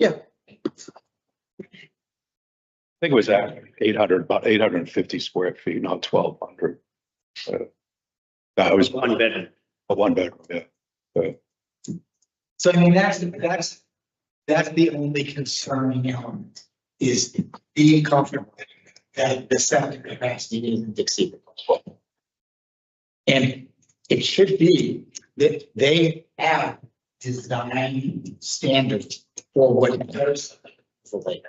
Yeah. I think it was actually 800, about 850 square feet, not 1,200. That was One bedroom. a one bedroom, yeah. So I mean, that's the only concerning element is being comfortable that the septic capacity isn't exceeded. And it should be that they have design standards for what there's for later.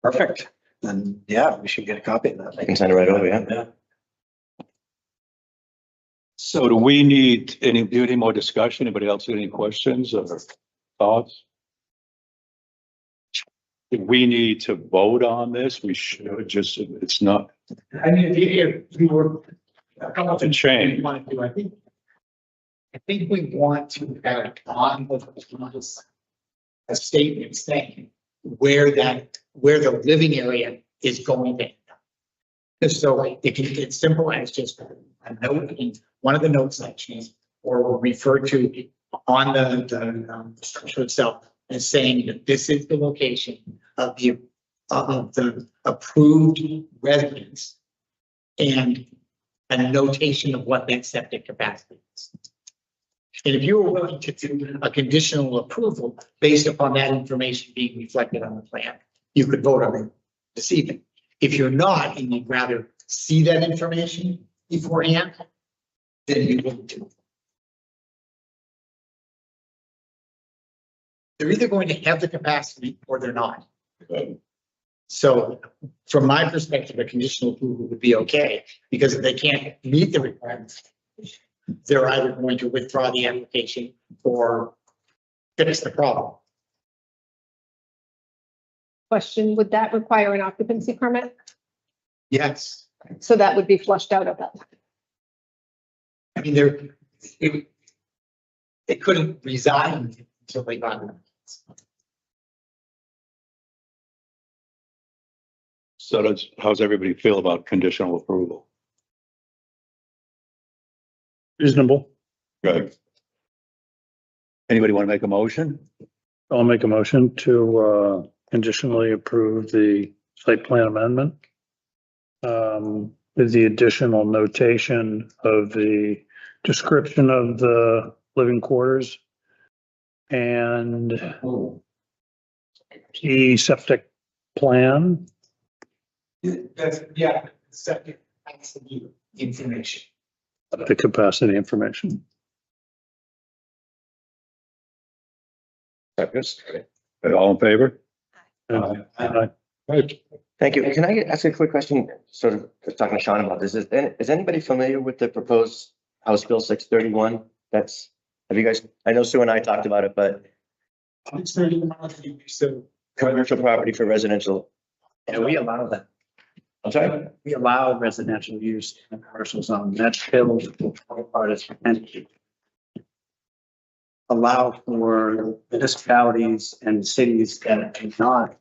Perfect. Then, yeah, we should get a copy of that. I can send it right over, yeah. So do we need any more discussion? Anybody else have any questions or thoughts? Do we need to vote on this? We should just, it's not I mean, if you were. a change. I think we want to have on a statement saying where the living area is going to end up. So it's simple as just a note in one of the note sections or refer to on the structure itself as saying that this is the location of the approved residence and a notation of what that septic capacity is. And if you were willing to do a conditional approval based upon that information being reflected on the plan, you could vote on it this evening. If you're not, and you'd rather see that information beforehand, then you wouldn't do it. They're either going to have the capacity or they're not. So from my perspective, a conditional approval would be okay, because if they can't meet the requirements, they're either going to withdraw the application or fix the problem. Question, would that require an occupancy permit? Yes. So that would be flushed out of that. I mean, they couldn't resign until they got it. So how's everybody feel about conditional approval? Reasonable. Good. Anybody want to make a motion? I'll make a motion to conditionally approve the site plan amendment. With the additional notation of the description of the living quarters and the septic plan. That's, yeah, septic capacity information. The capacity information. All in favor? Aye. Thank you. Can I ask a quick question, sort of talking to Sean about this? Is anybody familiar with the proposed House Bill 631? Have you guys, I know Sue and I talked about it, but So commercial property for residential. Yeah, we allow that. I'm sorry? We allow residential use in a commercial zone. That's bill part is and allow for municipalities and cities that do not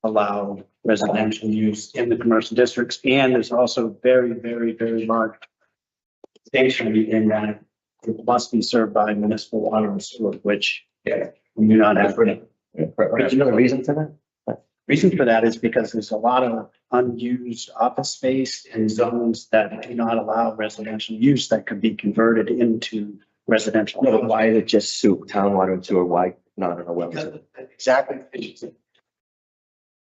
allow residential use in the commercial districts. And there's also very, very, very large station in that it must be served by municipal water and sewer, which we do not have. Do you know the reason for that? Reason for that is because there's a lot of unused office space in zones that do not allow residential use that could be converted into residential. No, but why is it just soup, town water and sewer? Why not in a well? Exactly.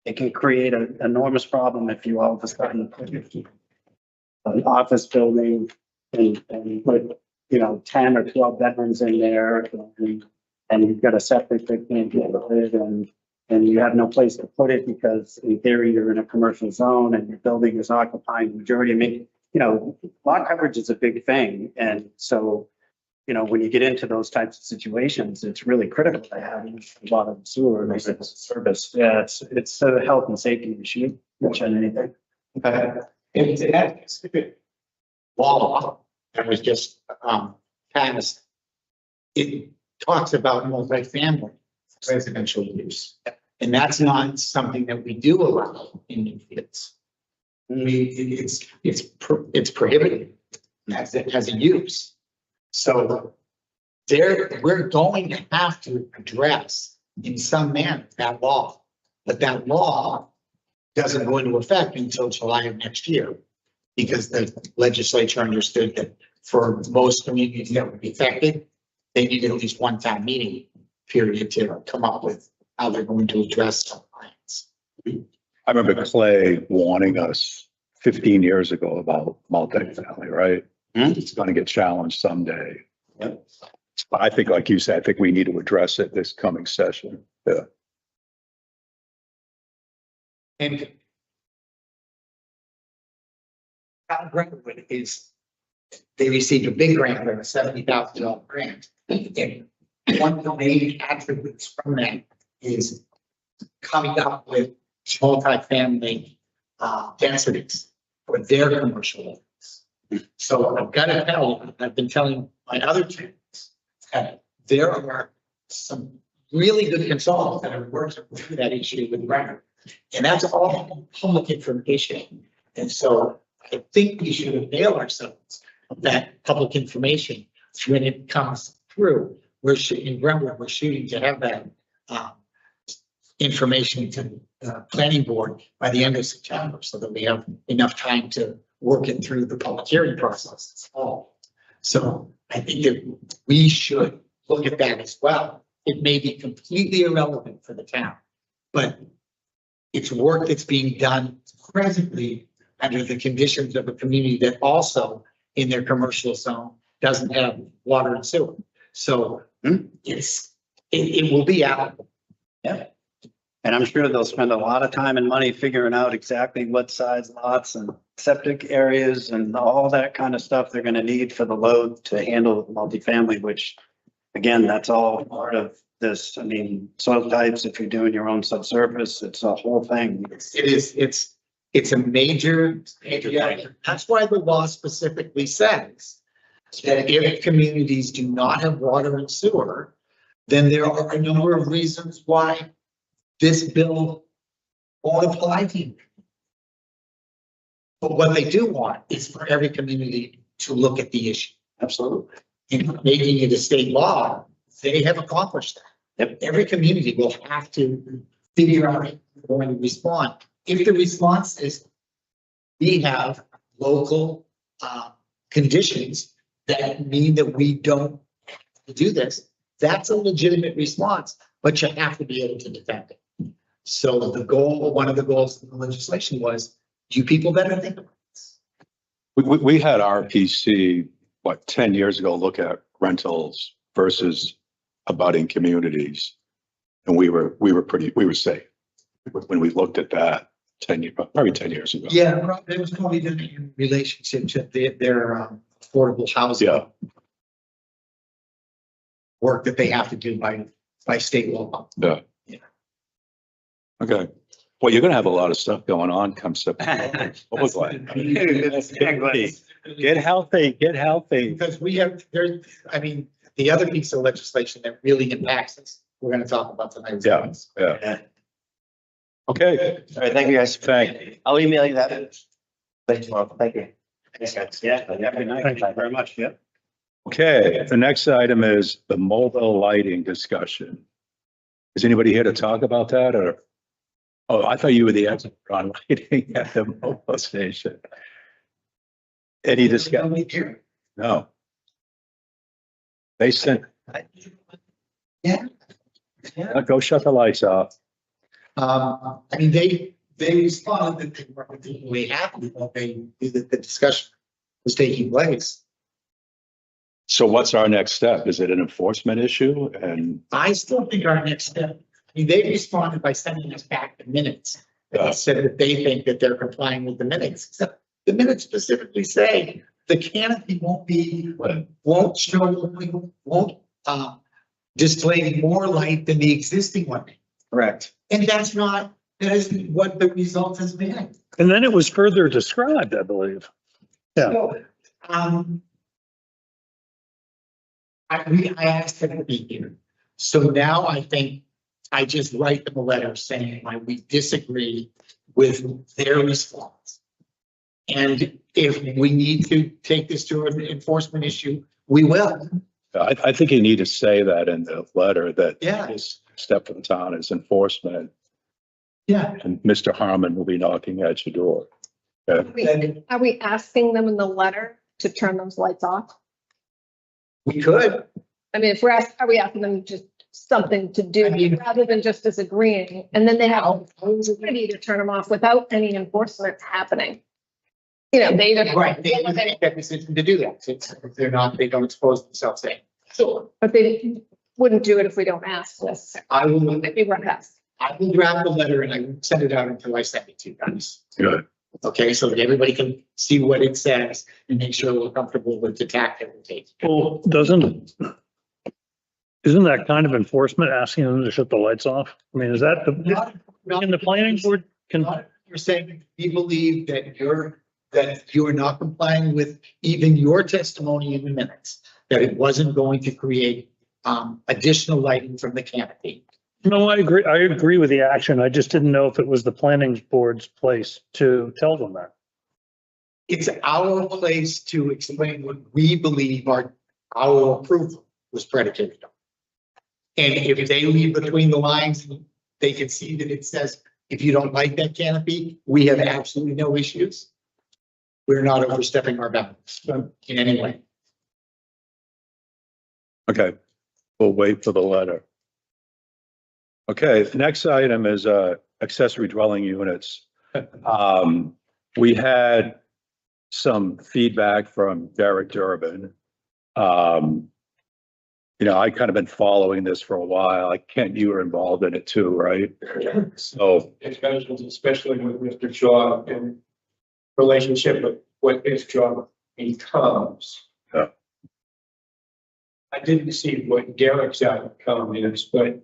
It can create an enormous problem if you all of a sudden put an office building and put, 10 or 12 bedrooms in there and you've got a septic that can't get it and you have no place to put it because in theory you're in a commercial zone and your building is occupying the majority. I mean, lot coverage is a big thing. And so, when you get into those types of situations, it's really critical to have a lot of sewer and service. Yeah, it's a health and safety issue, more than anything. it's that specific law that was just passed. It talks about multifamily residential use. And that's not something that we do allow in Newfields. It's prohibited as a use. So we're going to have to address in some manner, that law. But that law doesn't go into effect until July of next year. Because the legislature understood that for most communities that would be affected, they needed at least one town meeting period to come up with how they're going to address compliance. I remember Clay warning us 15 years ago about multifamily, right? It's going to get challenged someday. Yep. But I think, like you said, I think we need to address it this coming session. Yeah. And Town Brentwood is, they received a big grant, a $70,000 grant. And one of the main attributes from that is coming up with multifamily densities for their commercial areas. So I've got to tell you, I've been telling my other tenants that there are some really good consultants that have worked through that issue with Brentwood. And that's all public information. And so I think we should avail ourselves of that public information when it comes through. In Brentwood, we're shooting to have that information to the planning board by the end of September so that we have enough time to work it through the public hearing process this fall. So I think that we should look at that as well. It may be completely irrelevant for the town, but it's work that's being done presently under the conditions of a community that also in their commercial zone doesn't have water and sewer. So it will be out. Yeah. And I'm sure they'll spend a lot of time and money figuring out exactly what size lots and septic areas and all that kind of stuff they're gonna need for the load to handle multifamily, which again, that's all part of this. I mean, soil types, if you're doing your own subsurface, it's a whole thing. It's a major factor. That's why the law specifically says that if communities do not have water and sewer, then there are a number of reasons why this bill won't apply to you. But what they do want is for every community to look at the issue. Absolutely. In making it a state law, they have accomplished that. Yep. Every community will have to figure out how they're going to respond. If the response is we have local conditions that mean that we don't have to do this, that's a legitimate response, but you have to be able to defend it. So the goal, one of the goals of the legislation was you people better think about this. We had RPC, 10 years ago, look at rentals versus abutting communities. And we were safe when we looked at that probably 10 years ago. Yeah, it was probably done in relationship to their affordable housing. Yeah. Work that they have to do by state law. Yeah. Yeah. Okay. Well, you're going to have a lot of stuff going on come September. What was that? Get healthy. Because we have, the other piece of legislation that really impacts us, we're going to talk about tonight. Yeah. Okay. All right, thank you, guys. Thank you. I'll email you that. Thanks, tomorrow. Thank you. Yeah, good night. Thank you very much. Yep. Okay, the next item is the mobile lighting discussion. Is anybody here to talk about that or? Oh, I thought you were the expert on lighting at the mobile station. Any discussion? No. They sent. Yeah. Go shut the lights off. They responded that they weren't particularly happy when they knew that the discussion was taking place. So what's our next step? Is it an enforcement issue? And I still think our next step, they responded by sending us back the minutes. They said that they think that they're complying with the minutes, except the minutes specifically say the canopy won't display more light than the existing one. Correct. And that isn't what the result has been. And then it was further described, I believe. Yeah. So, I asked them to be here. So now I think I just write them a letter saying we disagree with their response. And if we need to take this to an enforcement issue, we will. I think you need to say that in the letter that Yeah. next step for the town is enforcement, Yeah. and Mr. Harmon will be knocking at your door. Okay. Are we asking them in the letter to turn those lights off? We could. I mean, if we're are we asking them just something to do I mean- rather than just disagreeing? And then they have How- opportunity to turn them off without any enforcement happening. You know, they just. Right, they would make that decision to do that, since if they're not, they don't expose themselves to it. Sure. But they wouldn't do it if we don't ask necessarily. I will, If we weren't asked. I will draft the letter and I won't send it out until I send it to you guys. Good. Okay, so that everybody can see what it says and make sure we're comfortable with the tack that we take. Well, isn't that kind of enforcement asking them to shut the lights off? I mean, is that, in the planning board can, You're saying we believe that you're not complying with even your testimony in the minutes, that it wasn't going to create additional lighting from the canopy. no, I agree with the action. I just didn't know if it was the planning board's place to tell them that. It's our place to explain what we believe our approval was predicated on. And if they read between the lines, they can see that it says, if you don't like that canopy, we have absolutely no issues. We're not overstepping our bounds in any way. Okay, we'll wait for the letter. Okay, the next item is accessory dwelling units. We had some feedback from Derek Durbin. You know, I kind of been following this for a while. Kent, you were involved in it too, right? So, Especially with Mr. Shaw and relationship with what his job becomes. Yeah. I didn't see what Derek's outcome is, but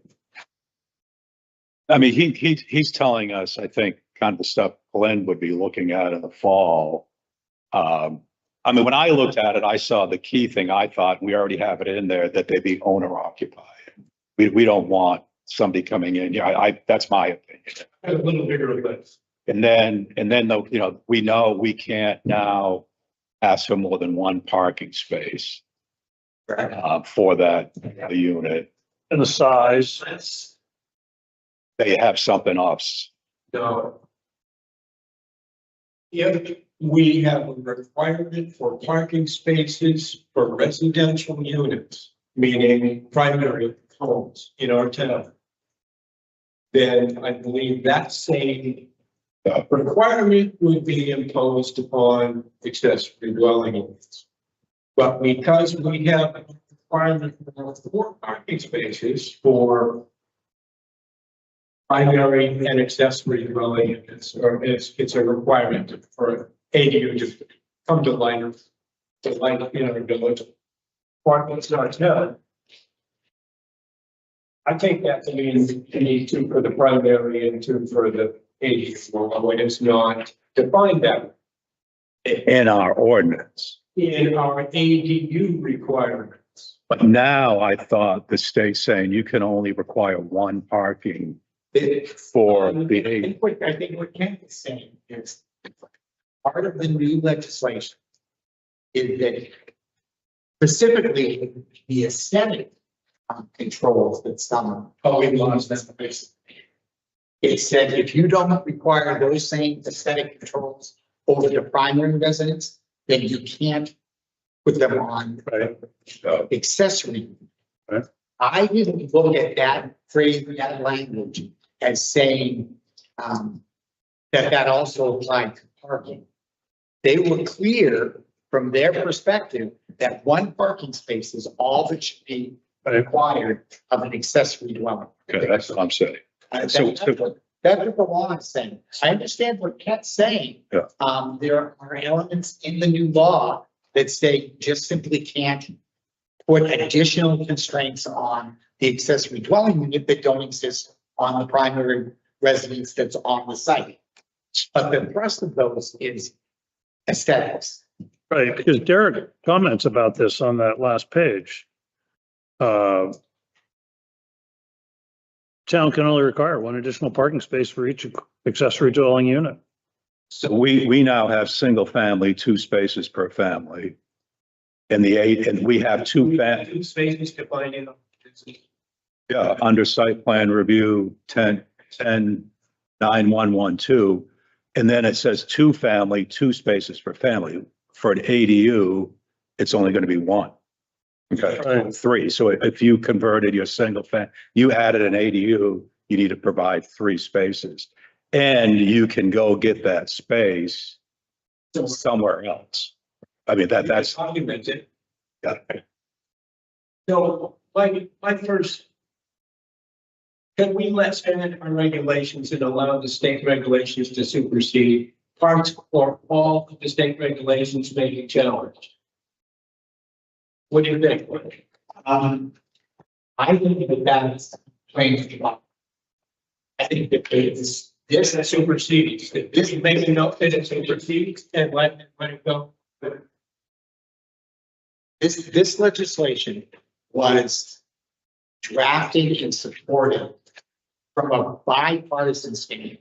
I mean, he's telling us, I think, kind of the stuff Glenn would be looking at in the fall. I mean, when I looked at it, I saw the key thing. I thought we already have it in there that they be owner occupied. We don't want somebody coming in. Yeah, that's my opinion. a little bigger list. And then, you know, we know we can't now ask for more than one parking space for that unit. And the size. They have something else. No. If we have a requirement for parking spaces for residential units, meaning primary homes in our town, then I believe that same requirement would be imposed upon accessory dwelling units. But because we have a requirement for 4 parking spaces for primary and accessory dwelling units, or it's a requirement for ADU to come to light in our village. Apartments in our town. I think that means you need 2 for the primary and 2 for the ADU, although it is not defined that In our ordinance. in our ADU requirements. But now I thought the state's saying you can only require 1 parking for the, I think what Kent is saying is part of the new legislation is that specifically the aesthetic controls that some. We lost that space. It said if you don't require those same aesthetic controls over the primary residence, then you can't put them on accessory. Right. I didn't look at that phrase, that language as saying that also applied to parking. They were clear from their perspective that 1 parking space is all that should be required of an accessory dwelling. okay, that's what I'm saying. That's what the law is saying. I understand what Kent's saying. Yeah. There are elements in the new law that say just simply can't put additional constraints on the accessory dwelling unit that don't exist on the primary residence that's on the site. But the thrust of those is aesthetics. Right, because Derek comments about this on that last page. Town can only require 1 additional parking space for each accessory dwelling unit. So we now have single family, 2 spaces per family. And the 8, and we have 2 2 spaces defined in. Yeah, under site plan review 9112. And then it says 2 family, 2 spaces per family. For an ADU, it's only going to be 1. Okay, Right. 3. So if you converted your you added an ADU, you need to provide 3 spaces. And you can go get that space somewhere else. I mean, that's, Documented. yeah. So my first. Can we let stand our regulations and allow the state regulations to supersede parts or all of the state regulations may be challenged? What do you think? I think that that's plain. I think that this Supersedes, this makes a note that it supersedes and let it go. this legislation was drafted and supported from a bipartisan standpoint.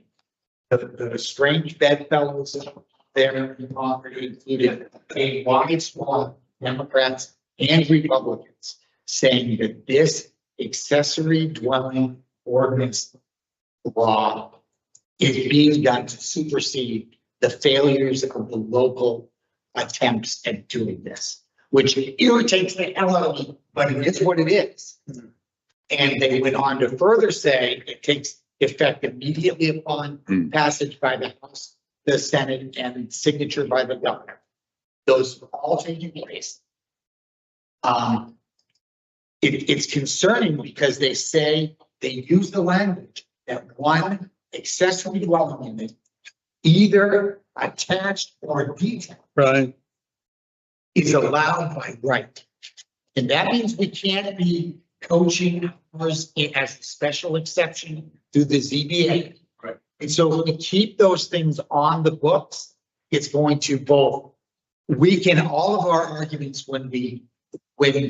The strange bedfellows there in Congress included a wide swath of Democrats and Republicans saying that this accessory dwelling ordinance law is being done to supersede the failures of the local attempts at doing this, which irritates the hell out of me, but it is what it is. And they went on to further say it takes effect immediately upon passage by the House, the Senate, and signature by the governor. Those are all taking place. It's concerning because they say they use the language that one accessory dwelling unit, either attached or detached, Right. is allowed by right. And that means we can't be coaching ours as a special exception through the ZBA. Right. And so if we keep those things on the books, it's going to both weaken all of our arguments when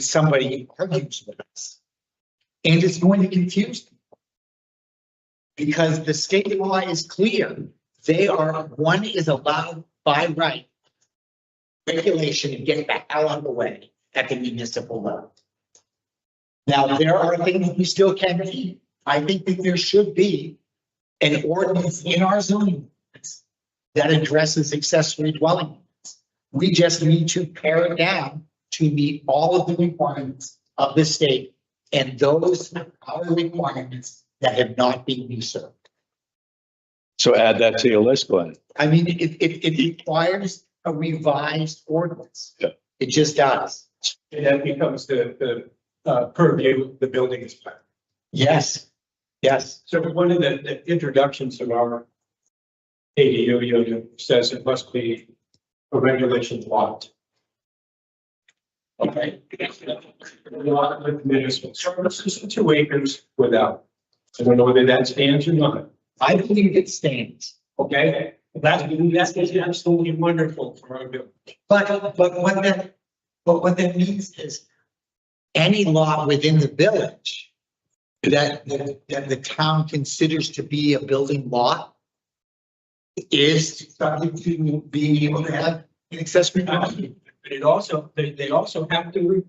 somebody argues with us. And it's going to confuse people. Because the state law is clear. One is allowed by right. Regulation and get the hell out of the way at the municipal level. Now, there are things we still can keep. I think that there should be an ordinance in our zoning ordinance that addresses accessory dwelling units. We just need to pare it down to meet all of the requirements of the state, and those are requirements that have not been usurped. So add that to your list, Glenn. I mean, it requires a revised ordinance. Yeah. It just does. And that becomes the purview of the building inspector. Yes, yes. So one of the introductions of our ADU unit says it must be a regulation lot. Okay. Lot with municipal services, 2 acres without. I don't know whether that stands or not. I believe it stands. Okay, that's absolutely wonderful for our building. But what that means is any lot within the village that the town considers to be a building lot is subject to being able to have an accessory dwelling. But it also, they also have to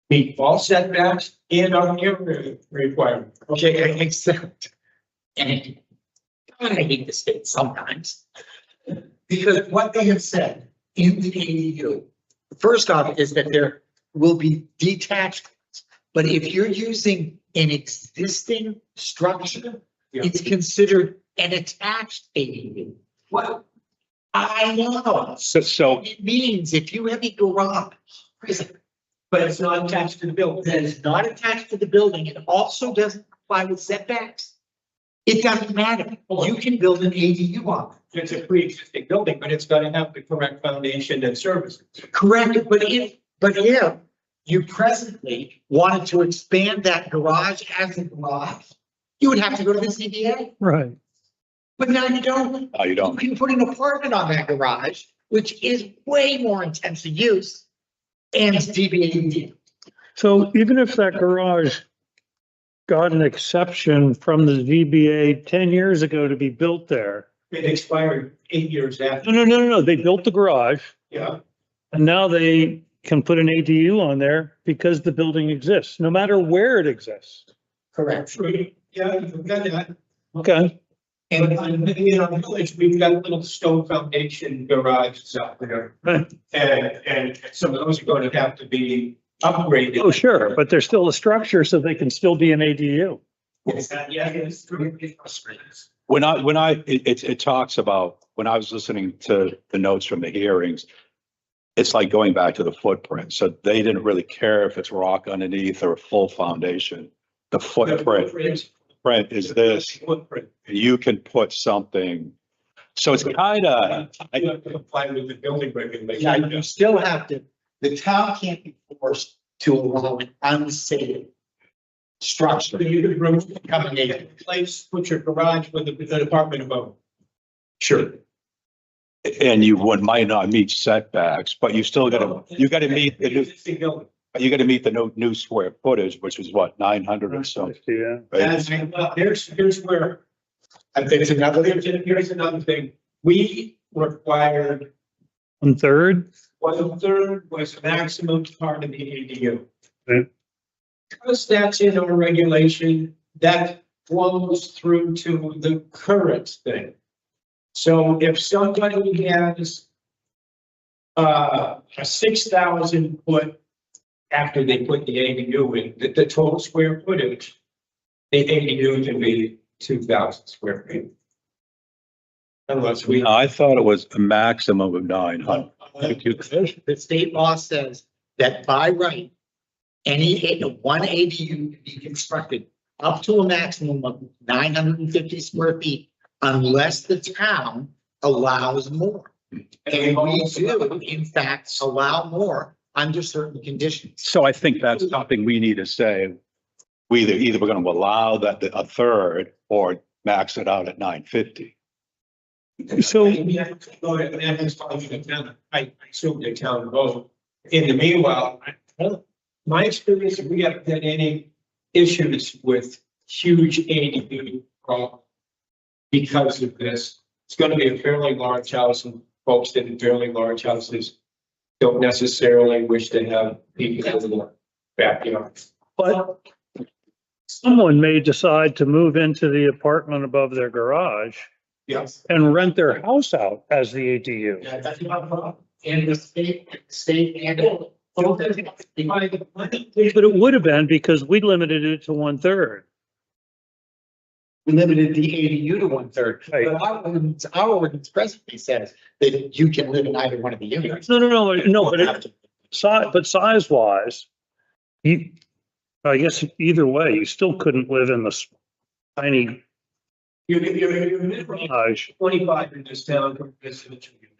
meet all setbacks and our area requirement. Okay, except, and God, I hate the state sometimes. Because what they have said in the ADU, first off, is that there will be detached. But if you're using an existing structure, it's considered an attached ADU. Well, I know. So It means if you have a garage, But it's not attached to the building. that is not attached to the building, it also doesn't comply with setbacks. It doesn't matter. You can build an ADU on it. It's a pre-existing building, but it's gotta have the correct foundation and services. Correct, but if you presently wanted to expand that garage as a garage, you would have to go to the ZBA. Right. But now you don't. no, you You don't. can put an apartment on that garage, which is way more intensive use. And it's DBA. So even if that garage got an exception from the ZBA 10 years ago to be built there. It expired 8 years after. No. They built the garage Yeah, and now they can put an ADU on there because the building exists, no matter where it exists. Correct. Yeah, we've got that. Okay. And in our village, we've got little stone foundation garages out there. Right. And some of those are going to have to be upgraded. Oh, sure, but there's still a structure, so they can still be an ADU. Yes, yeah, it's true. It talks about, when I was listening to the notes from the hearings, it's like going back to the footprint. So they didn't really care if it's rock underneath or a full foundation. The footprint is this, Footprint. you can put something. So it's kind of, You have to comply with the building regulations. Yeah, you still have to, the town can't be forced to allow an unsafe structure. So you could remove the Coming in. place, put your garage with the Department of Home. Sure. and might not meet setbacks, but you still gotta meet the new, Existing building. you gotta meet the new square footage, which is what, 900 or so. Yeah. Right? And well, here's where, I think it's another, here's another thing. We required 1/3? 1/3 was maximum part of the ADU. Okay. Because that's in our regulation, that flows through to the current thing. So if somebody has a 6,000 foot, after they put the ADU in, the total square footage, the ADU can be 2,000 square feet. Unless we. I thought it was a maximum of 900. the state law says that by right, one ADU can be constructed up to a maximum of 950 square feet unless the town allows more. And we do, in fact, allow more under certain conditions. So I think that's something we need to say. Either we're gonna allow that a third or max it out at 950. So, I assume the town vote. In the meanwhile, my experience, we haven't had any issues with huge ADU because of this. It's gonna be a fairly large house, and folks in fairly large houses don't necessarily wish to have people in the backyard. but someone may decide to move into the apartment above their garage Yes. and rent their house out as the ADU. Yeah, that's not a problem. And the state and. But it would have been because we limited it to 1/3. We limited the ADU to 1/3. Right. But our ordinance presently says that you can live in either one of the units. No, but size wise, I guess either way, you still couldn't live in this tiny You're minimum garage, 25 in this town for residential unit.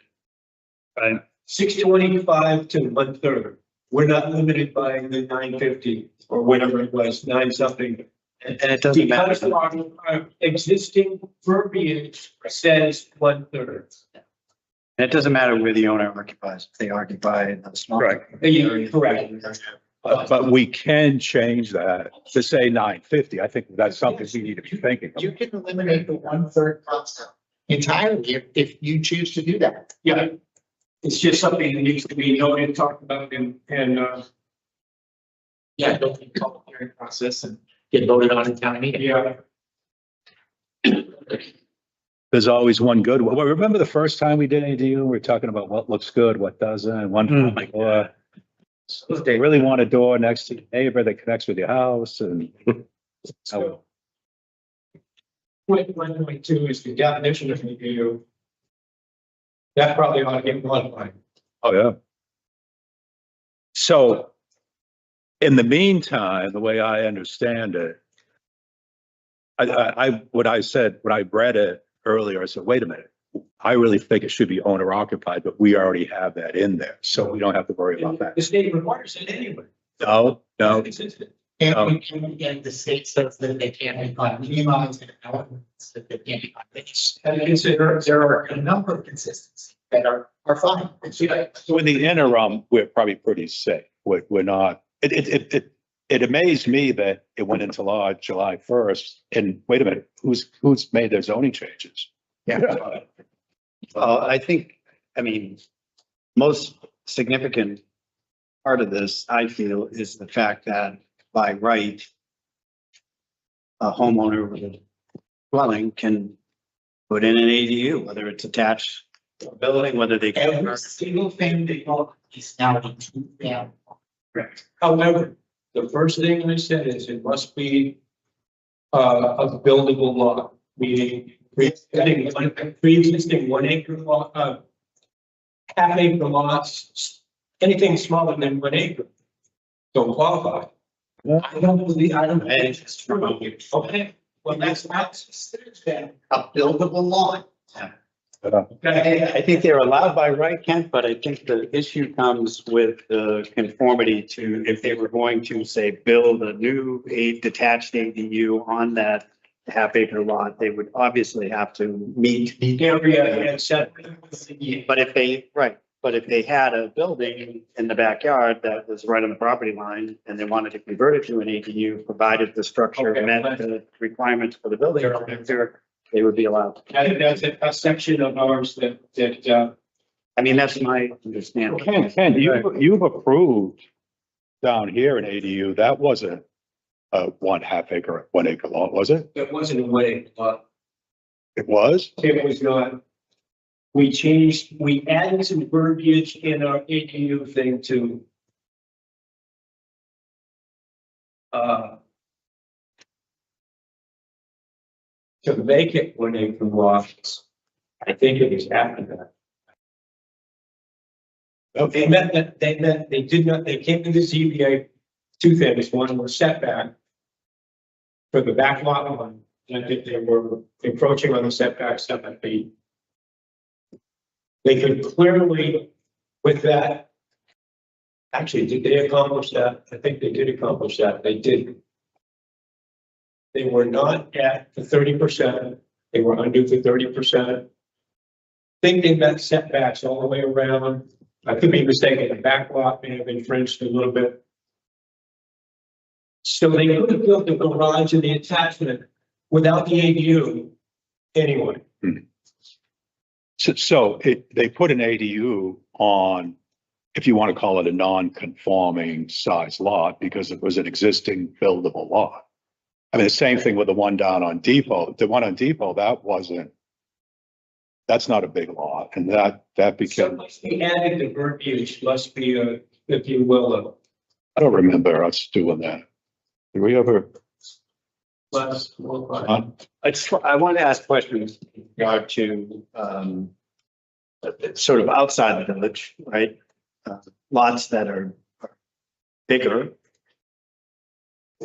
right? 625 to 1/3. We're not limited by the 950 or whatever it was, 9 something. And it doesn't matter. Because our existing verbiage says 1/3. And it doesn't matter where the owner occupies, if they occupy a small. Right. Yeah, correct. But we can change that to say 950. I think that's something we need to be thinking You of. can eliminate the 1/3 concept entirely if you choose to do that. Yeah. It's just something that needs to be noted, talked about and, Yeah, go through the public hearing process and get voted on in town meeting. yeah. There's always one good one. Well, remember the first time we did ADU, we were talking about what looks good, what doesn't, one front door. So they really want a door next to your neighbor that connects with your house and. So. 1.2 is the definition of ADU. That probably ought to get modified. Oh, yeah. So in the meantime, the way I understand it, what I said, when I read it earlier, I said, wait a minute. I really think it should be owner occupied, but we already have that in there. So we don't have to worry about that. The state requires it anyway. No. And the state says that they can't be minimized and elements that they can't be unfinished. And there are a number of consistencies that are fine. So in the interim, we're probably pretty safe. We're not, it amazed me that it went into law July 1st. And wait a minute, who's made their zoning changes? Yeah. Well, I think, most significant part of this, I feel, is the fact that by right, a homeowner with a dwelling can put in an ADU, whether it's attached to a building, whether they can. Every single thing they want is now a two-family. Correct. However, the first thing I said is it must be a buildable lot, meaning pre-existing 1 acre lot, half acre lots, anything smaller than 1 acre don't qualify. I don't believe, I don't think it's true. Okay, well, that's then a buildable lot. I think they're allowed by right, Kent, but I think the issue comes with the conformity to, if they were going to say, build a new detached ADU on that half acre lot, they would obviously have to meet. The area and set. But if they, right, but if they had a building in the backyard that was right on the property line and they wanted to convert it to an ADU, provided the structure Okay. met the requirements for the building inspector, they would be allowed. That's a section of ours that, I mean, that's my understanding. Ken, you've approved down here an ADU. That wasn't a 1/2 acre, 1 acre lot, was it? that wasn't a way, but It was? it was not. We added some verbiage in our ADU thing to make it 1 acre lots. I think it was after that. They did not, they came to the ZBA, two things, one was setback for the back lot line, and I think they were encroaching on the setback 7 feet. They could clearly, with that, actually, did they accomplish that? I think they did accomplish that. They did. They were not at the 30%. They were under the 30%. I think they met setbacks all the way around. I could be mistaken. The back lot may have infringed a little bit. So they could have built the garage and the attachment without the ADU anyway. So they put an ADU on, if you want to call it a non-conforming size lot, because it was an existing buildable lot. I mean, the same thing with the one down on Depot. The one on Depot, that's not a big lot, and that So became, the added the verbiage must be a, if you will, I don't remember us doing that. Did we ever? less. I want to ask questions in regard to, sort of outside the village, right? Lots that are bigger.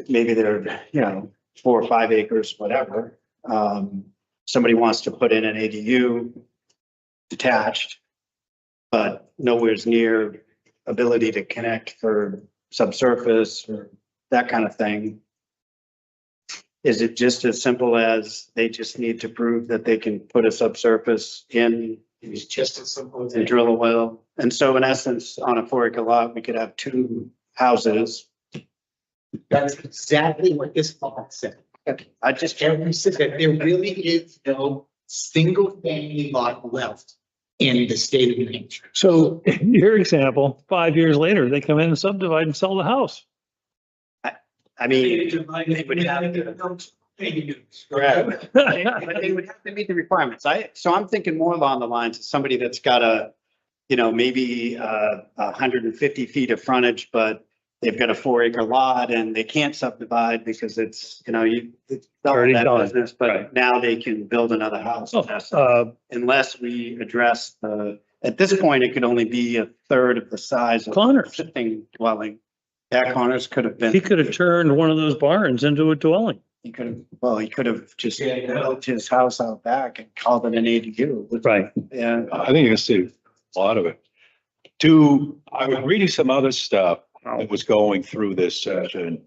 Maybe they're, 4 or 5 acres, whatever. Somebody wants to put in an ADU detached, but nowhere's near ability to connect for subsurface or that kind of thing. Is it just as simple as they just need to prove that they can put a subsurface in It's just as simple as and drill a well? And so in essence, on a 4 acre lot, we could have 2 houses. That's exactly what this law said. I just, Every citizen, there really is no single family lot left in the state of New Hampshire. So your example, 5 years later, they come in and subdivide and sell the house. I mean, they would have to. Correct. But they would have to meet the requirements. So I'm thinking more along the lines of somebody that's got a, maybe 150 feet of frontage, but they've got a 4 acre lot and they can't subdivide because it's, it's not Already that done. business, but Right. now they can build another house. Oh, Unless we address at this point, it could only be a third of the size of the Connors. existing dwelling. Yeah, Connors could have been. He could have turned one of those barns into a dwelling. He could have just Yeah, yeah. built his house out back and called it an ADU. Right. Yeah. I think you can see a lot of it. I was reading some other stuff that was going through this session.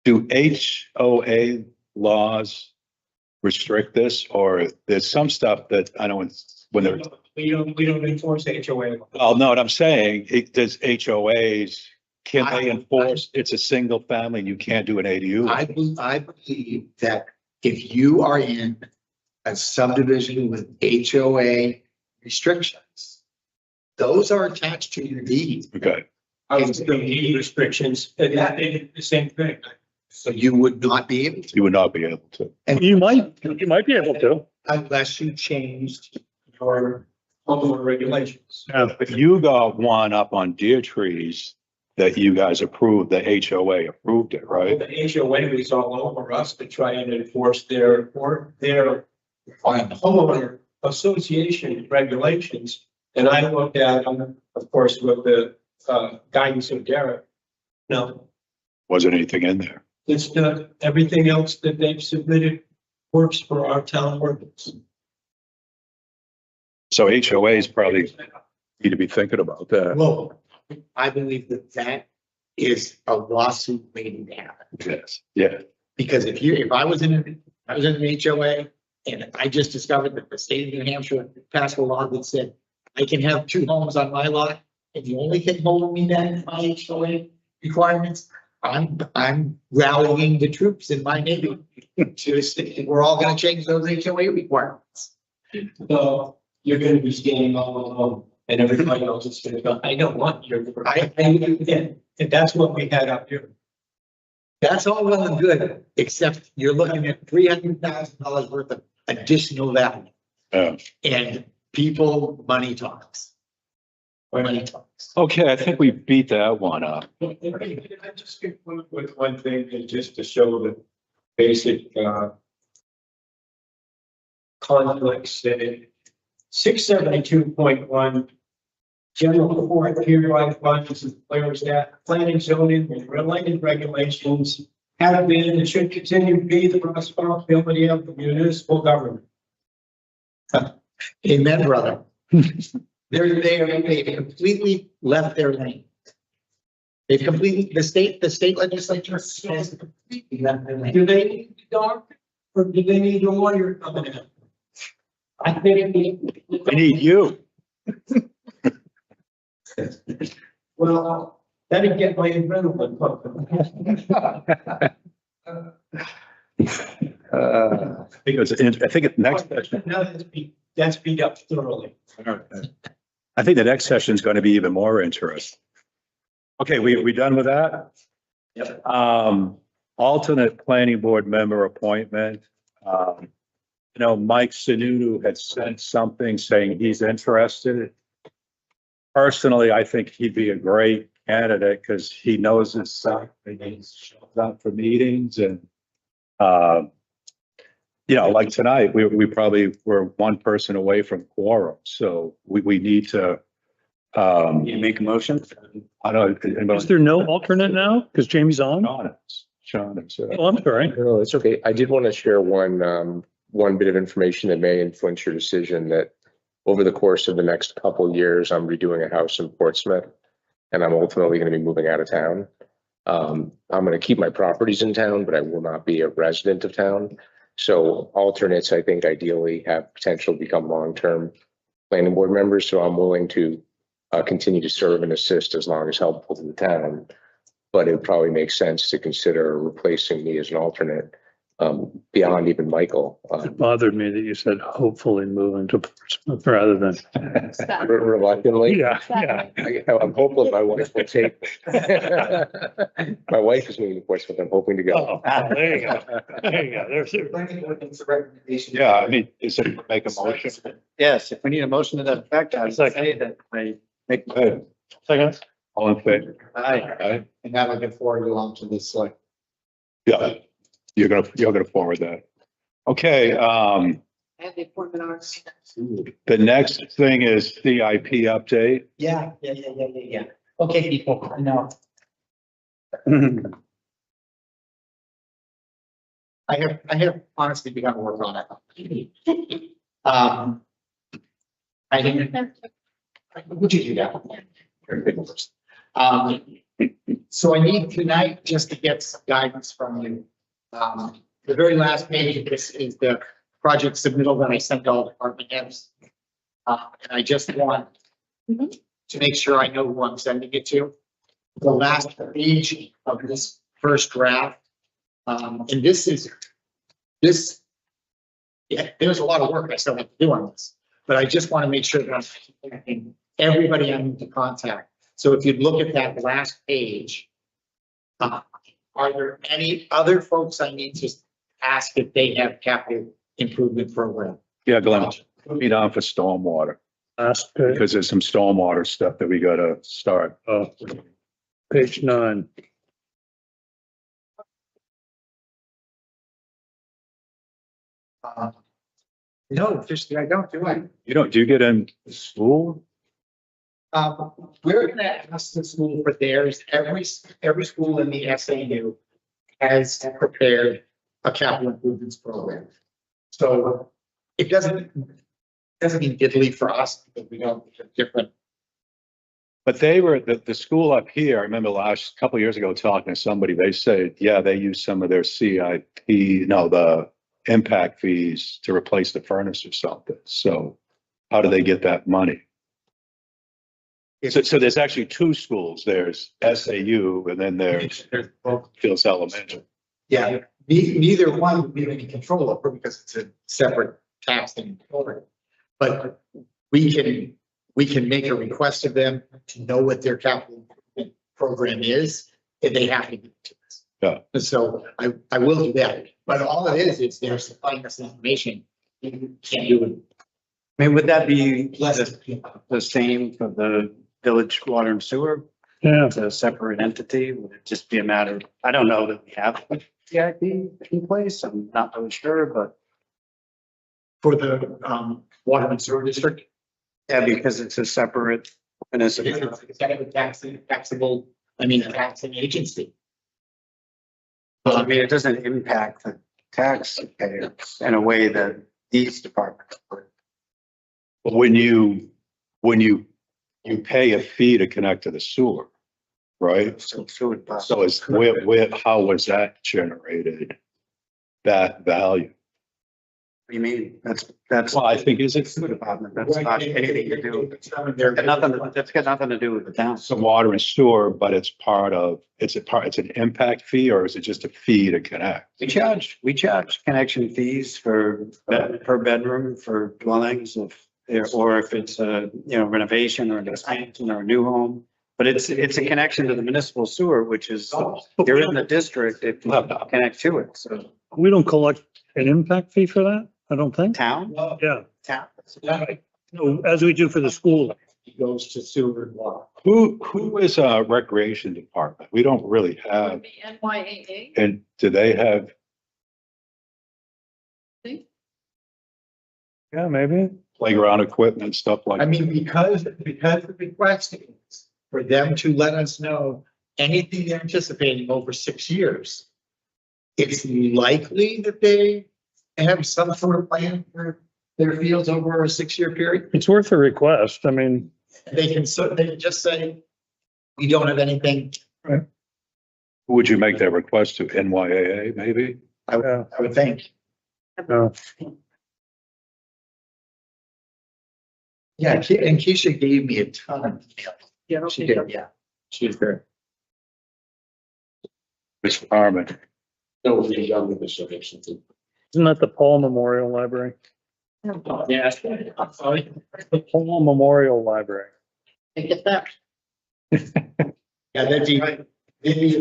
Do HOA laws restrict this, or there's some stuff that I know when they're, We don't enforce HOA. well, no, what I'm saying, does HOAs, can they enforce, it's a single family and you can't do an ADU? I believe that if you are in a subdivision with HOA restrictions, those are attached to your deed. Okay, I was going to need restrictions, and that, they did the same thing. So you would not be able to, You would not be able to. You might be able to. unless you changed Or homeowner regulations. If you got one up on Deer Trees that you guys approved, the HOA approved it, right? The HOA was all over us to try and enforce their homeowner association regulations. And I looked at them, of course, with the guidance of Derek. No, Wasn't anything in there. it's not, everything else that they've submitted works for our town ordinance. So HOAs probably need to be thinking about that. Well, I believe that that is a lawsuit waiting to happen. Yes, yeah. Because if I was in an HOA and I just discovered that the state of New Hampshire passed a law that said I can have 2 homes on my lot, and the only thing holding me back is my HOA requirements, I'm rallying the troops in my neighborhood to say, we're all gonna change those HOA requirements. So you're gonna be standing all alone and everybody else is gonna go, I don't want your. And that's what we had up here. That's all well and good, except you're looking at $300,000 worth of additional value. Yeah. And people, money talks. Money talks. Okay, I think we beat that one up. I just get with one thing, and just to show the basic conflicts that 672.1 general court hereby finds and declares that planning, zoning, and related regulations have been and should continue to be the responsibility of the municipal government. Amen, brother. They've completely left their lane. They've completely, the state legislature has completely left their lane. Do they need a doctor or do they need a lawyer coming in? I think I need you. well, that'd get my adrenaline pumping. I think the next session, Now that's beat up thoroughly. I think the next session is going to be even more interesting. Okay, we done with that? Yep. Alternate planning board member appointment. Mike Sununu had sent something saying he's interested. Personally, I think he'd be a great candidate because he knows his stuff and he's shows up for meetings and, like tonight, we probably were one person away from quorum, so we need to. You make a motion? I don't. Is there no alternate now? Because Jamie's on? Sean is. Oh, I'm sorry. No, it's okay. I did want to share one bit of information that may influence your decision, that over the course of the next couple of years, I'm redoing a house in Portsmouth and I'm ultimately going to be moving out of town. I'm going to keep my properties in town, but I will not be a resident of town. So alternates, I think, ideally have potential to become long-term planning board members. So I'm willing to continue to serve and assist as long as helpful to the town. But it would probably make sense to consider replacing me as an alternate beyond even Michael. It bothered me that you said hopefully moving to Portsmouth rather than. Reluctantly. Yeah. I'm hopeful my wife will take me. My wife is moving to Portsmouth. I'm hoping to go. Oh, there you go. There you go. There's Yeah, I mean, is it make a motion? Yes, if we need a motion to that effect, I would say that I make. Good. second. All in favor? Aye. Aye. And now looking forward to along to this, like. Yeah, you're gonna forward that. Okay, And the appointment hours. the next thing is CIP update. Yeah. Okay, people, no. I have honestly begun to work on it. I didn't. Would you do that? So I need tonight just to get some guidance from you. The very last page of this is the project submittal that I sent to all department heads. And I just want to make sure I know who I'm sending it to. The last page of this first draft. And this, yeah, there's a lot of work I still have to do on this, but I just want to make sure that I'm contacting everybody I need to contact. So if you look at that last page, Are there any other folks I need to ask if they have capital improvement program? Yeah, Glenn, put me down for stormwater, Last, because there's some stormwater stuff that we gotta start. page 9. No, just, I don't do it. Do you get in school? We're gonna ask the school for theirs. Every school in the SAU has prepared a capital improvements program. So it doesn't mean diddly for us because we don't have different. But they were, the school up here, I remember couple of years ago talking to somebody, they said, yeah, they use some of their the impact fees to replace the furnace or something. So how do they get that money? So there's actually two schools. There's SAU and then there's Fields Elementary. Yeah, neither one we have any control over because it's a separate tax and program. But we can make a request of them to know what their capital improvement program is, and they have to give it to us. Yeah. And so I will do that, but all it is they're supplying us information. You can't do it. I mean, would that be Less. the same for the village water and sewer? Yeah, It's a separate entity. Would it just be a matter of, I don't know that we have a CIP in place. I'm not really sure, but For the water and sewer district. yeah, because it's a separate municipal. It's got a taxable, taxing agency. I mean, it doesn't impact the taxpayers in a way that these departments would. But when you pay a fee to connect to the sewer, right? So So how was that generated? That value? you mean, that's. Well, I think is it Sewer department, that's not anything to do. That's got nothing to do with the town. some water and sewer, but it's an impact fee or is it just a fee to connect? We charge connection fees for per bedroom for dwellings or if it's a, renovation or an expansion or a new home. But it's a connection to the municipal sewer, which is, you're in the district, if you connect to it, so we don't collect an impact fee for that, I don't think. town. Yeah, Town. no, as we do for the school. It goes to sewer and water. Who is a recreation department? We don't really have, NYAA. and do they have, Yeah, maybe. playground equipment, stuff like? Because the request is for them to let us know anything they're anticipating over 6 years. It's likely that they have some sort of plan for their fields over a 6-year period. It's worth a request. They can just say, we don't have anything. Who would you make that request to? NYAA, maybe? I would think. no. Yeah, and Keisha gave me a ton of emails. Yeah, She did, yeah. She was very. Mr. Harmon. No, we're young with this information too. Isn't that the Paul Memorial Library? Yeah, I'm sorry. The Paul Memorial Library. I get that. Yeah, they'd be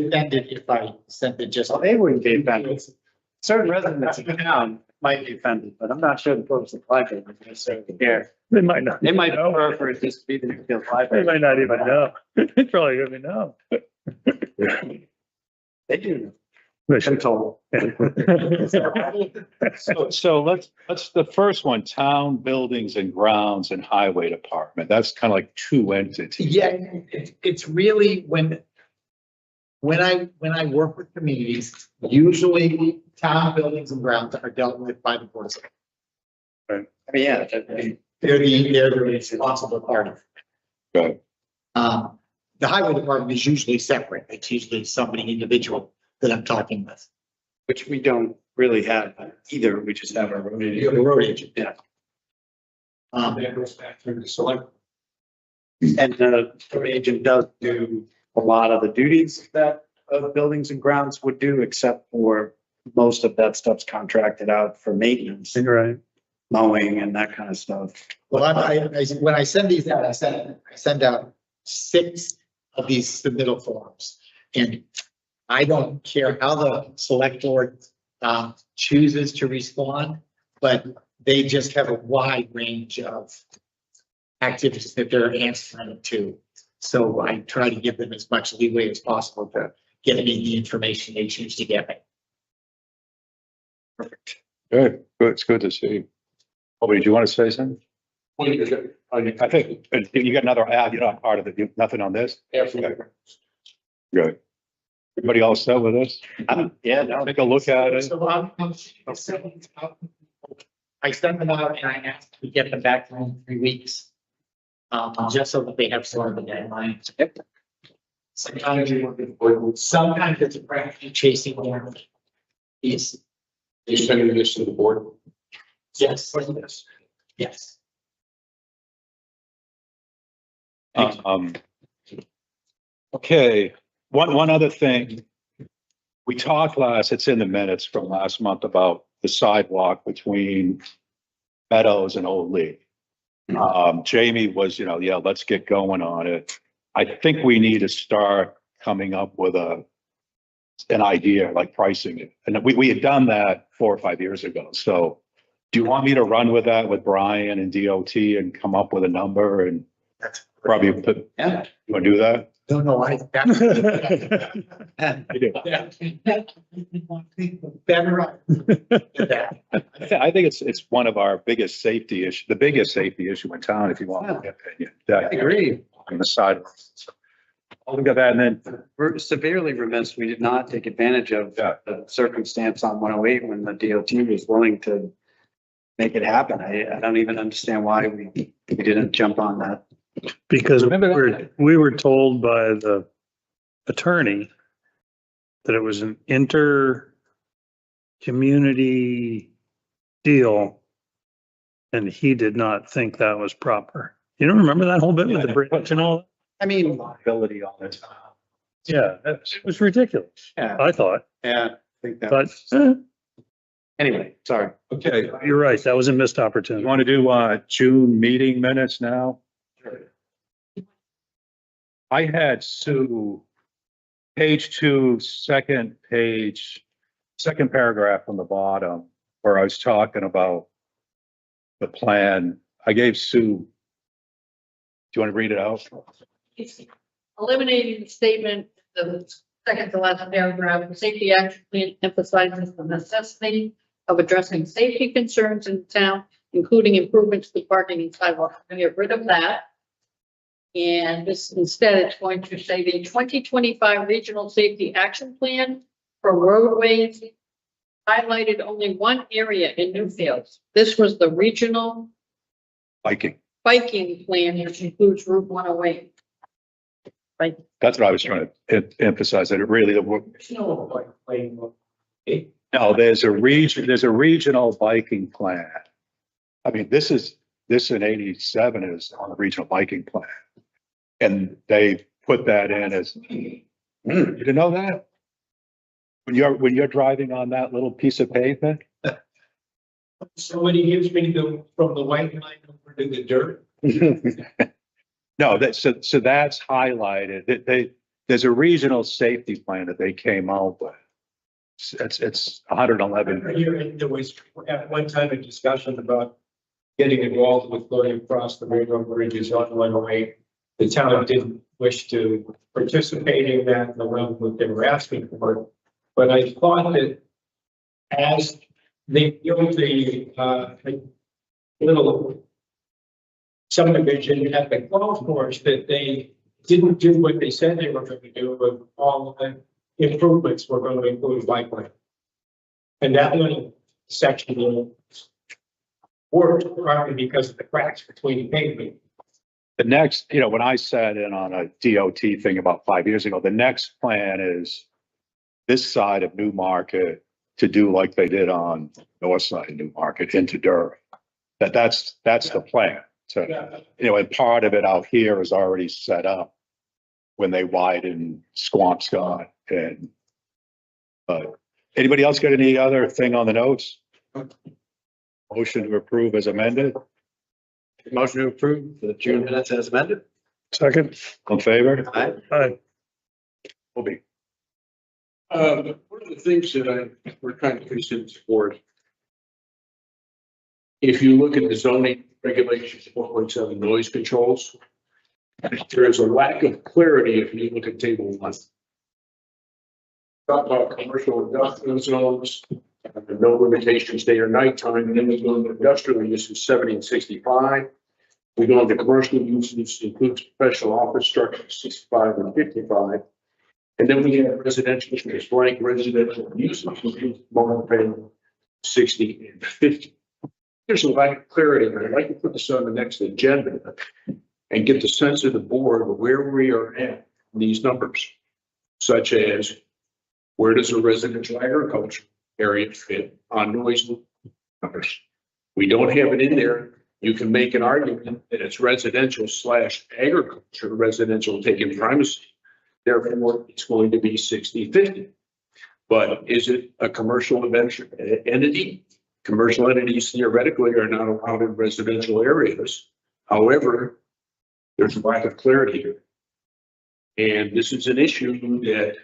offended if I sent it just. They wouldn't be offended. Certain residents of the town might be offended, but I'm not sure the folks at the library would necessarily care. They might not. They might prefer for it just to be the Newfields They library. might not even know. They probably don't even know. They do. They I'm should. told. So let's the first one, town buildings and grounds and highway department. That's kind of like two entities. Yeah, it's really when I work with communities, usually town buildings and grounds are dealt with by the board of selectmen. I mean, yeah, They're the responsible party. Right. The highway department is usually separate. It's usually somebody individual that I'm talking with. which we don't really have either. We just have our road You agent. have a road agent. Yeah. That goes back through the select. And the road agent does do a lot of the duties that buildings and grounds would do, except for most of that stuff's contracted out for maintenance, Right. mowing and that kind of stuff. Well, when I send these out, I send out 6 of these submittal forms. And I don't care how the select board chooses to respond, but they just have a wide range of activities that they're answering to. So I try to give them as much leeway as possible to get me the information they choose to get me. Good, it's good to see. Oh, did you want to say something? I think you got another ad, you're not part of it, nothing on this? Good. Everybody all set with this? Yeah, no. Take a look at it. So I sent them out and I asked to get them back in 3 weeks. Just so that they have sort of a deadline. Yep. Sometimes it's a practice chasing down. Yes. You're sending this to the board? Yes. Yes. Okay, one other thing. We talked it's in the minutes from last month about the sidewalk between Meadows and Old Lee. Jamie was, yeah, let's get going on it. I think we need to start coming up with an idea, like pricing it. And we had done that 4 or 5 years ago. So do you want me to run with that with Brian and DOT and come up with a number and probably put, Yeah. you want to do that? No, I. I do. Better. That. I think it's one of our biggest safety issue, the biggest safety issue in town, if you want my opinion. I agree. On the sidewalks. I'll look at that and then, We're severely remiss. We did not take advantage of Yeah. the circumstance on 108 when the DOT was willing to make it happen. I don't even understand why we didn't jump on that. Because Remember we were told by the attorney that it was an inter-community deal. And he did not think that was proper. You don't remember that whole bit with the bridge and all? I mean, liability on it. Yeah, it was ridiculous, yeah, I thought, yeah, I think that, but anyway, sorry. Okay, you're right, that was a missed you opportunity. want to do June meeting minutes now? I had Sue, page 2, second paragraph from the bottom, where I was talking about the plan. I gave Sue. Do you want to read it out? It's eliminating the statement, the second to last paragraph, the safety action plan emphasizes the necessity of addressing safety concerns in town, including improvements to parking and sidewalks. I'm gonna get rid of that. And this, instead, it's going to say the 2025 Regional Safety Action Plan for roadways highlighted only one area in Newfields. This was the regional Biking. biking plan, which includes Route 108. Right. That's what I was trying to emphasize, that it really, no, there's a regional biking plan. I mean, this in 87 is on the regional biking plan. And they put that in as, you didn't know that? When you're driving on that little piece of pavement? So when he gives me from the white line over to the dirt, No, so that's highlighted. There's a regional safety plan that they came out with. It's 111. there was at one time a discussion about getting involved with going across the railroad bridges on 108. The town didn't wish to participate in that, the level that they were asking for. But I thought that as they built the little subdivision at the golf course, that they didn't do what they said they were going to do, but all the improvements were going to include bike lane. And that little section worked partly because of the cracks between pavement. The next, when I sat in on a DOT thing about 5 years ago, the next plan is this side of Newmarket to do like they did on north side of Newmarket into Durham. That's the plan. So, and part of it out here is already set up when they widen Squampscott and, anybody else got any other thing on the notes? Motion to approve as amended, Motion to approve the June minutes as amended. Second, in favor? Aye. aye. Will be. One of the things that we're kind of concerned for, if you look at the zoning regulations, 4.7 noise controls, there is a lack of clarity if you look at table 1. Talk about commercial industrial zones, no limitations day or nighttime, then we go into industrial uses 70 and 65. We go into commercial uses, includes professional office structures 65 and 55. And then we have residential, just blank residential uses, multi-family 60 and 50. There's a lack of clarity, and I'd like to put this on the next agenda and get the sense of the board of where we are at in these numbers, such as where does a residential agriculture area fit on noise numbers? We don't have it in there. You can make an argument that it's residential / agriculture, residential taking primacy. Therefore, it's going to be 60-50. But is it a commercial entity? Commercial entities theoretically are not allowed in residential areas. However, there's a lack of clarity here. And this is an issue that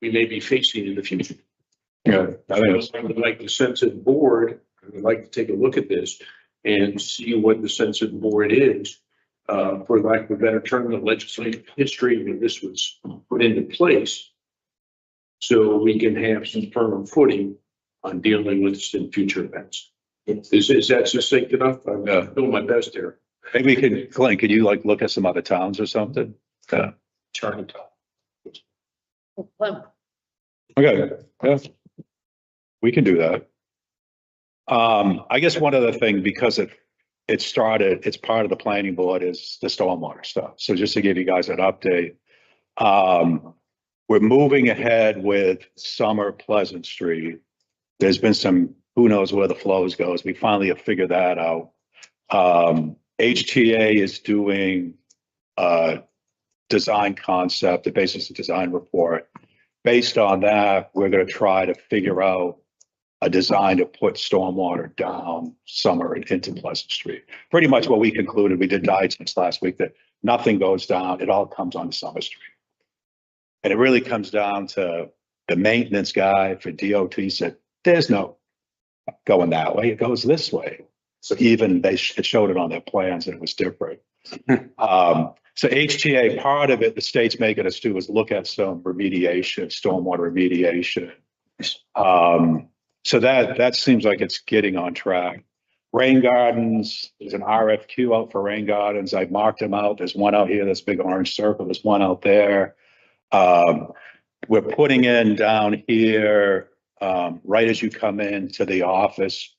we may be facing in the future. Yeah, I think I would like the sense of the board, I would like to take a look at this and see what the sense of the board is. For lack of a better term, the legislative history when this was put into place. So we can have some firm footing on dealing with this in future events. Is that succinct enough? I'm doing my best here. maybe we can, Glenn, could you like look at some other towns or something? Charlie. Okay, yeah. We can do that. I guess one other thing, because it started, it's part of the planning board is the stormwater stuff. So just to give you guys an update, we're moving ahead with Summer Pleasant Street. There's been some, who knows where the flows goes. We finally have figured that out. HTA is doing a design concept, the basis of design report. Based on that, we're going to try to figure out a design to put stormwater down Summer and into Pleasant Street. Pretty much what we concluded, we did since last week, that nothing goes down, it all comes on Summer Street. And it really comes down to the maintenance guy for DOT said, there's no going that way, it goes this way. So even it showed it on their plans and it was different. So HTA, part of it, the state's making us do is look at some remediation, stormwater remediation. So that seems like it's getting on track. Rain gardens, there's an RFQ out for rain gardens. I've marked them out. There's one out here, this big orange circle. There's one out there. We're putting in down here, right as you come into the office,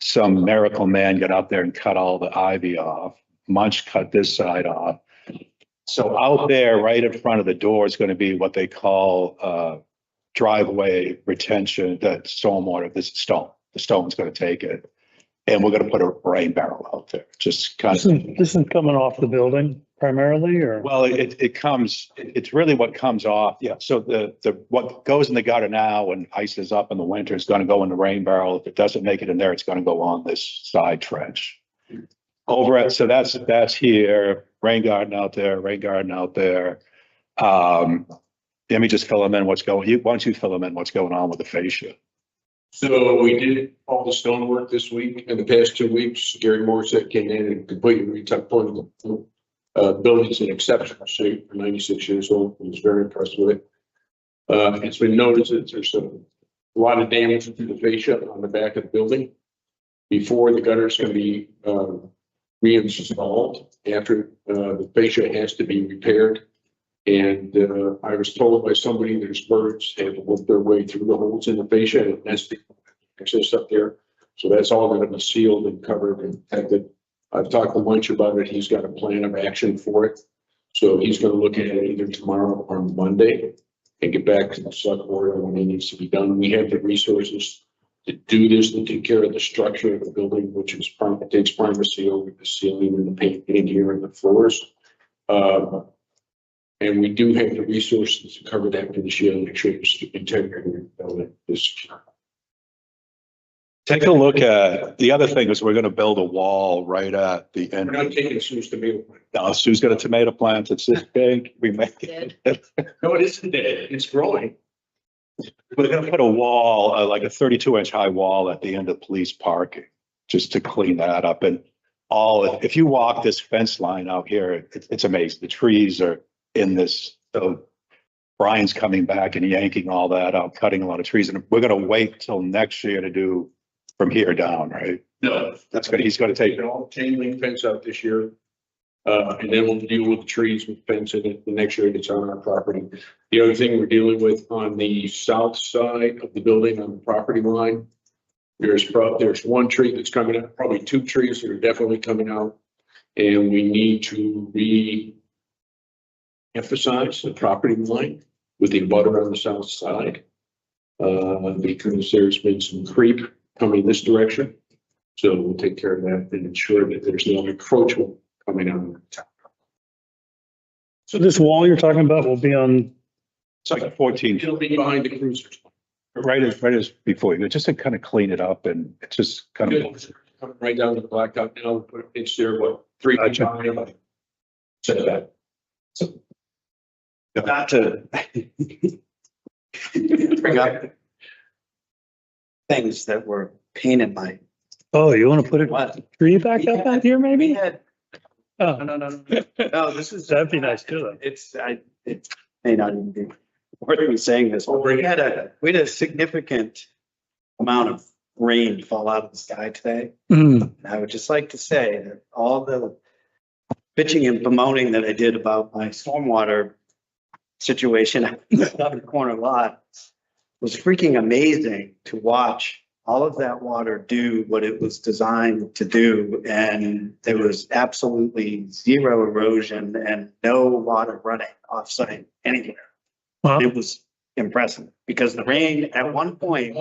some miracle man got out there and cut all the ivy off. Munch cut this side off. So out there, right in front of the door is going to be what they call driveway retention, that stormwater, this stone, the stone's going to take it. And we're going to put a rain barrel out there, just kind of. This isn't coming off the building primarily, or? Well, it comes, it's really what comes off. Yeah. So what goes in the gutter now when ice is up in the winter is going to go in the rain barrel. If it doesn't make it in there, it's going to go on this side trench. So that's here, rain garden out there, rain garden out there. Let me just fill them in why don't you fill them in what's going on with the fascia? So we did all the stonework this week. In the past 2 weeks, Gary Morissette came in and completely retucked one of the buildings in exceptional shape for 96 years old. He was very impressed with it. It's been noticed that there's a lot of damage to the fascia on the back of the building. Before the gutter is going to be reinstalled, after the fascia has to be repaired. And I was told by somebody there's birds have worked their way through the holes in the fascia and nesting access up there. So that's all going to be sealed and covered and protected. I've talked to Munch about it. He's got a plan of action for it. So he's going to look at it either tomorrow or Monday and get back to the select board when it needs to be done. We have the resources to do this, to take care of the structure of the building, which is takes primacy over the ceiling and the paint in here and the floors. And we do have the resources to cover that for this year and make sure it's integrity of the building is secure. Take a look at, the other thing is we're gonna build a wall right at the We're end. not taking Sue's tomato plant. Now, Sue's got a tomato plant. It's this big. We make it. No, it isn't dead. It's growing. We're gonna put a wall, like a 32-inch high wall at the end of police parking, just to clean that up. And if you walk this fence line out here, it's amazing. The trees are in this, so Brian's coming back and yanking all that out, cutting a lot of trees. And we're gonna wait till next year to do from here down, right? No, That's good. He's gonna take taking all chain link fence out this year. And then we'll deal with the trees with fence in it the next year it's on our property. The other thing we're dealing with on the south side of the building on the property line. There's one tree that's coming out, probably two trees that are definitely coming out. And we need to re-emphasize the property line with the butter on the south side. Because there's been some creep coming this direction. So we'll take care of that and ensure that there's no encroachment coming out of the town. So this wall you're talking about will be on, it's like 14, It'll be behind the cruisers. right as before, just to kind of clean it up and it's just kind of. Coming right down to the blacktop now, put an inch there, what, 3 feet Gotcha. high? Set that. Not to bring up things that were pain in my, oh, you want to put a what? tree back up out here We maybe? had, Oh, no, no, this is. that'd be nice too, though. It may not even be worth me saying this, but we had a significant amount of rain fall out of the sky today. Hmm. And I would just like to say that all the bitching and bemoaning that I did about my stormwater situation out in the corner lot was freaking amazing to watch all of that water do what it was designed to do. And there was absolutely zero erosion and no water running off site anywhere. Wow. It was impressive because the rain at one point,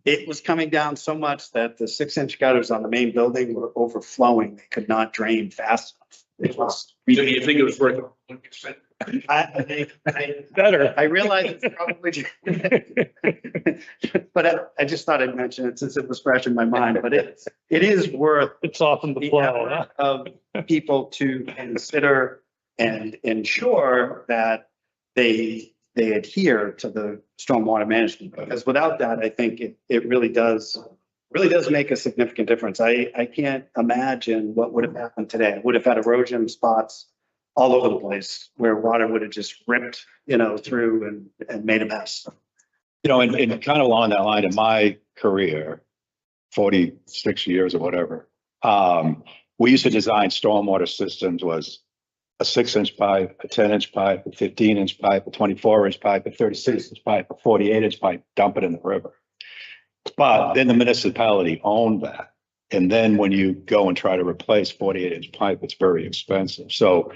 it was coming down so much that the 6-inch gutters on the main building were overflowing. They could not drain fast enough. It was. So do you think it was worth 1%? Better. I realize it's probably, but I just thought I'd mention it since it was fresh in my mind, but it is worth It softened the the flow, huh? effort of people to consider and ensure that they adhere to the stormwater management, because without that, I think it really does make a significant difference. I can't imagine what would have happened today. Would have had erosion spots all over the place where water would have just ripped, through and made a mess. And kind of along that line in my career, 46 years or whatever, we used to design stormwater systems was a 6-inch pipe, a 10-inch pipe, a 15-inch pipe, a 24-inch pipe, a 36-inch pipe, a 48-inch pipe, dump it in the river. But then the municipality owned that. And then when you go and try to replace 48-inch pipe, it's very expensive. So,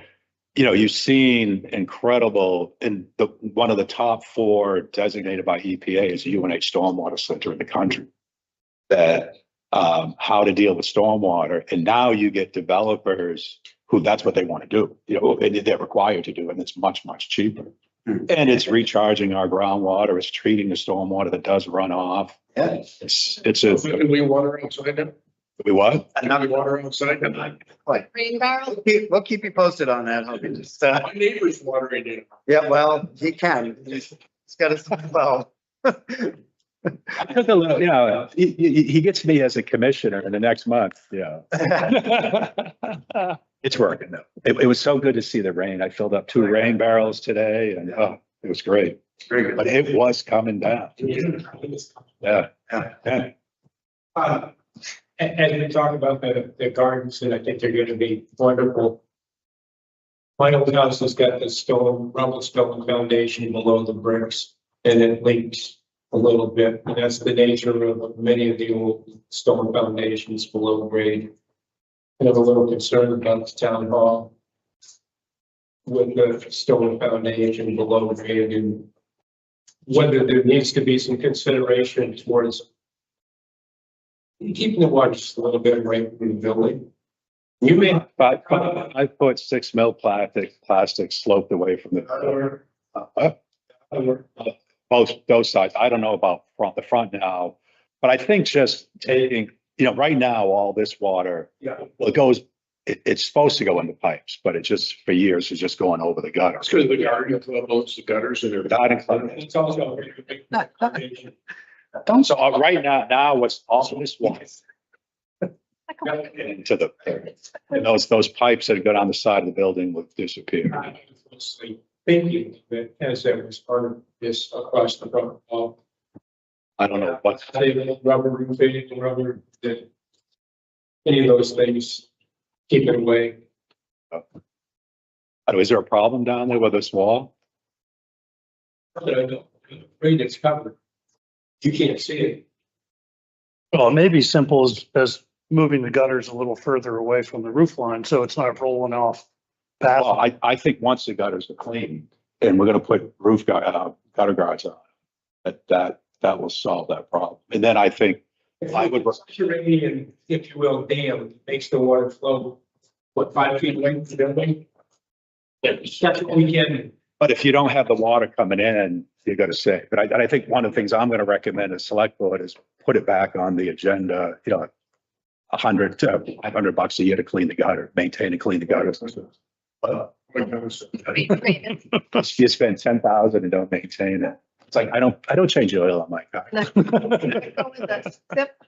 you've seen incredible, and one of the top 4 designated by EPA is a UNH stormwater center in the country. That how to deal with stormwater, and now you get developers who that's what they want to do. And they're required to do, and it's much, much cheaper. And it's recharging our groundwater. It's treating the stormwater that does run off. Yeah. Can we water outside now? We what? Can we water outside now? Rain barrel? We'll keep you posted on that. Hope you just, My neighbor's watering it. yeah, well, he can. He's got his well. I took a little, he gets me as a commissioner in the next month. Yeah. It's working though. It was so good to see the rain. I filled up 2 rain barrels today and it was great. Very good. But it was coming down. Yeah. Yeah. As we talk about the gardens, and I think they're gonna be wonderful. My old house has got the rubble stone foundation below the bricks, and it leaks a little bit, and that's the nature of many of the old stone foundations below grade. I have a little concern about the town hall with the stone foundation below grade, and whether there needs to be some consideration towards keeping the water just a little bit away from the building. You may. 5'6" mil plastic sloped away from the both sides. I don't know about the front now, But I think just taking, right now, all this water, Yeah. well, it goes, it's supposed to go in the pipes, but it just, for years, is just going over the gutter. It's because the garden club owns the gutters and they're. Garden club. It's also. So right now, what's all this water into the, and those pipes that go down the side of the building will disappear. I was thinking that as that was part of this across the front wall. I don't know what, Say rubber roofing and rubber, that any of those things keep it away. is there a problem down there with this wall? But I don't, afraid it's covered. You can't see it. Well, it may be simple as moving the gutters a little further away from the roof line, so it's not rolling off. Past. Well, I think once the gutters are clean, and we're gonna put gutter guards on, that will solve that problem. And then I think I would. Subterranean, if you will, dam makes the water flow, what, 5 feet away from the building? That's what we can. But if you don't have the water coming in, you gotta say, but I think one of the things I'm gonna recommend as select board is put it back on the agenda, $100 to $500 a year to clean the gutter, maintain and clean the gutters. You spend 10,000 and don't maintain it. It's like, I don't change the oil on my car. Go with this. Yep.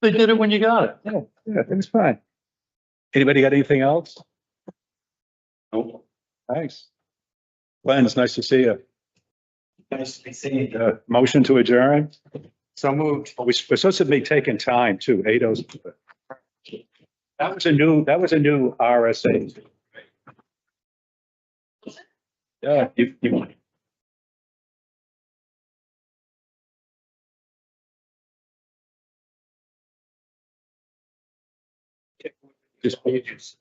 They did it when you got it. Yeah, it's fine. Anybody got anything else? Nope. Thanks. Glenn, it's nice to see you. Nice to see you. Motion to adjourn? So moved. We're supposed to be taking time too, 8:00. That was a new RSA. Yeah, you. Just pages.